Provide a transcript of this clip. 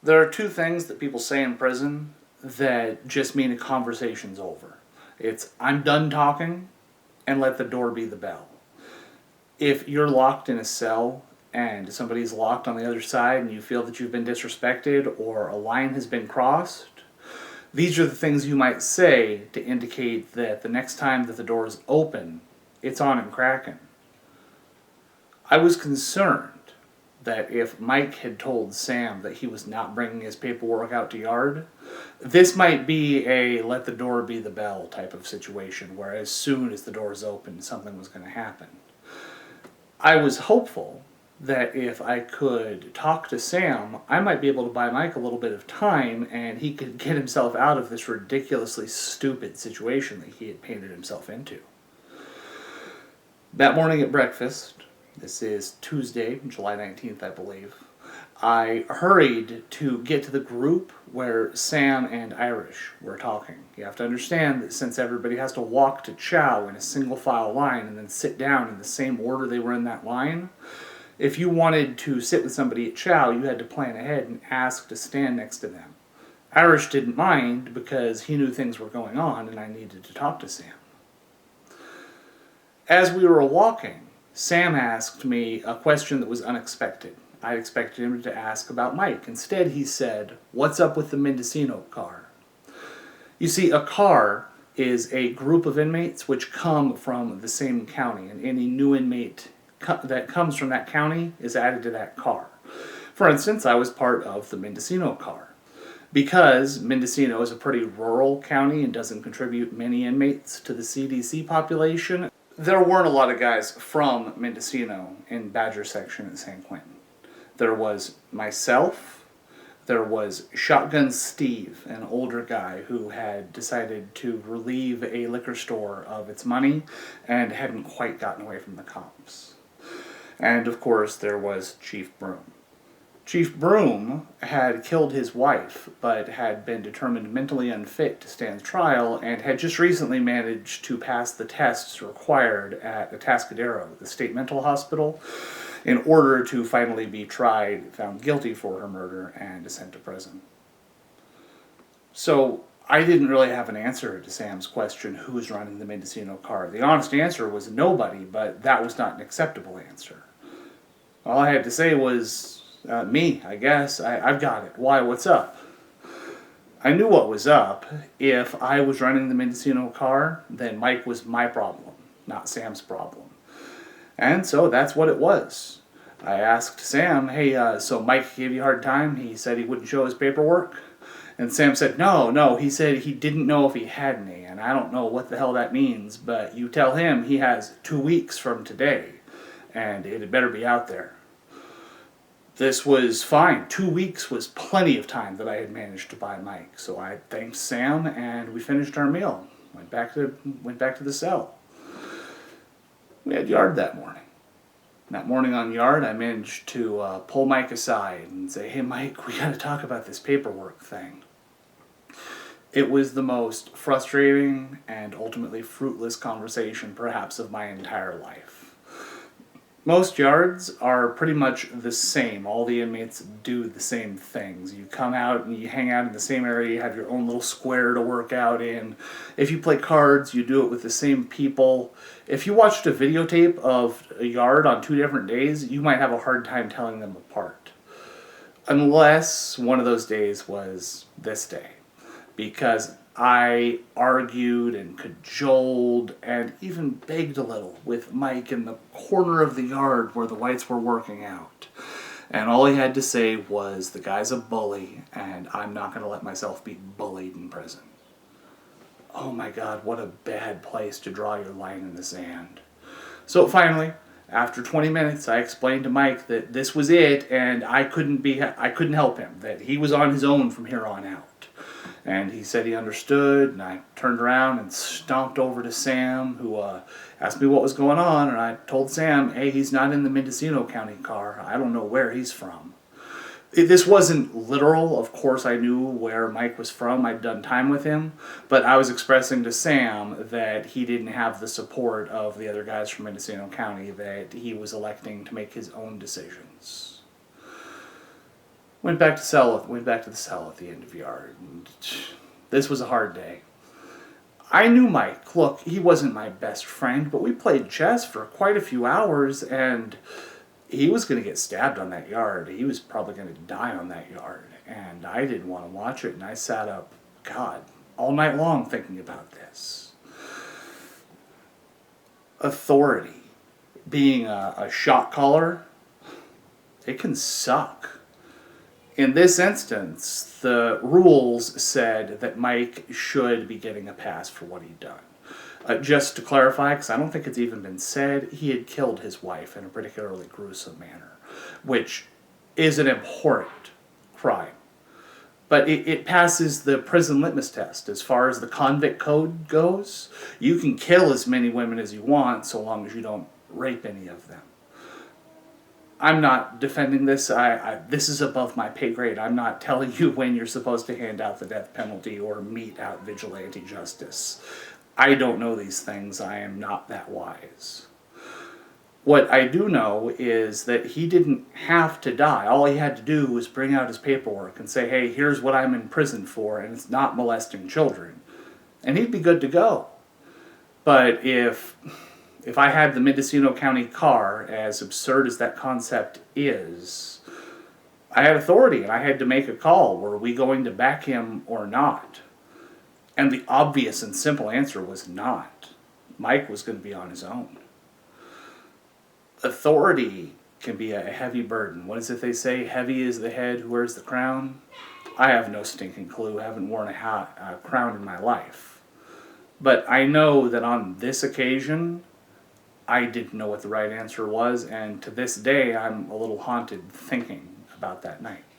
There are two things that people say in prison that just mean a conversation's over. It's, I'm done talking, and let the door be the bell. If you're locked in a cell and somebody's locked on the other side and you feel that you've been disrespected or a line has been crossed, these are the things you might say to indicate that the next time that the door is open, it's on and cracking. I was concerned that if Mike had told Sam that he was not bringing his paperwork out to yard, this might be a let the door be the bell type of situation, where as soon as the door is open, something was going to happen. I was hopeful that if I could talk to Sam, I might be able to buy Mike a little bit of time and he could get himself out of this ridiculously stupid situation that he had painted himself into. That morning at breakfast, this is Tuesday, July 19th, I believe, I hurried to get to the group where Sam and Irish were talking. You have to understand that since everybody has to walk to chow in a single file line and then sit down in the same order they were in that line, if you wanted to sit with somebody at chow, you had to plan ahead and ask to stand next to them. Irish didn't mind because he knew things were going on and I needed to talk to Sam. As we were walking, Sam asked me a question that was unexpected. I expected him to ask about Mike. Instead, he said, "What's up with the Mendocino car?" You see, a car is a group of inmates which come from the same county, and any new inmate that comes from that county is added to that car. For instance, I was part of the Mendocino car. Because Mendocino is a pretty rural county and doesn't contribute many inmates to the CDC population, there weren't a lot of guys from Mendocino in Badger section at San Quentin. There was myself, there was Shotgun Steve, an older guy who had decided to relieve a liquor store of its money and hadn't quite gotten away from the cops. And of course there was Chief Broom. Chief Broom had killed his wife, but had been determined mentally unfit to stand trial, and had just recently managed to pass the tests required at Atascadero, the state mental hospital, in order to finally be tried, found guilty for her murder, and sent to prison. So I didn't really have an answer to Sam's question, who's running the Mendocino car. The honest answer was nobody, but that was not an acceptable answer. All I had to say was, me, I guess. I've got it. Why? What's up? I knew what was up. If I was running the Mendocino car, then Mike was my problem, not Sam's problem. And so that's what it was. I asked Sam, hey, so Mike gave you a hard time? He said he wouldn't show his paperwork? And Sam said, no, he said he didn't know if he had any, and I don't know what the hell that means, but you tell him he has 2 weeks from today, and it had better be out there. This was fine. 2 weeks was plenty of time that I had managed to buy Mike. So I thanked Sam and we finished our meal. Went back to the cell. We had yard that morning. That morning on yard, I managed to pull Mike aside and say, "Hey Mike, we got to talk about this paperwork thing." It was the most frustrating and ultimately fruitless conversation perhaps of my entire life. Most yards are pretty much the same. All the inmates do the same things. You come out and you hang out in the same area, you have your own little square to work out in. If you play cards, you do it with the same people. If you watched a videotape of a yard on 2 different days, you might have a hard time telling them apart. Unless one of those days was this day. Because I argued and cajoled and even begged a little with Mike in the corner of the yard where the whites were working out. And all he had to say was, the guy's a bully and I'm not going to let myself be bullied in prison. Oh my God, what a bad place to draw your line in the sand. So finally, after 20 minutes, I explained to Mike that this was it and I couldn't help him, that he was on his own from here on out. And he said he understood, and I turned around and stomped over to Sam, who asked me what was going on, and I told Sam, hey, he's not in the Mendocino County car. I don't know where he's from. This wasn't literal. Of course I knew where Mike was from. I'd done time with him. But I was expressing to Sam that he didn't have the support of the other guys from Mendocino County, that he was electing to make his own decisions. Went back to the cell at the end of yard. And this was a hard day. I knew Mike. Look, he wasn't my best friend, but we played chess for quite a few hours, and he was going to get stabbed on that yard. He was probably going to die on that yard, and I didn't want to watch it, and I sat up, God, all night long thinking about this. Authority, being a shot caller, it can suck. In this instance, the rules said that Mike should be getting a pass for what he'd done. Just to clarify, because I don't think it's even been said, he had killed his wife in a particularly gruesome manner, which is an abhorrent crime. But it passes the prison litmus test. As far as the convict code goes, you can kill as many women as you want so long as you don't rape any of them. I'm not defending this. This is above my pay grade. I'm not telling you when you're supposed to hand out the death penalty or mete out vigilante justice. I don't know these things. I am not that wise. What I do know is that he didn't have to die. All he had to do was bring out his paperwork and say, hey, here's what I'm in prison for, and it's not molesting children. And he'd be good to go. But if I had the Mendocino County car, as absurd as that concept is, I had authority and I had to make a call. Were we going to back him or not? And the obvious and simple answer was not. Mike was going to be on his own. Authority can be a heavy burden. What is it they say? Heavy is the head who wears the crown. I have no stinking clue. I haven't worn a crown in my life. But I know that on this occasion, I didn't know what the right answer was, and to this day, I'm a little haunted thinking about that night.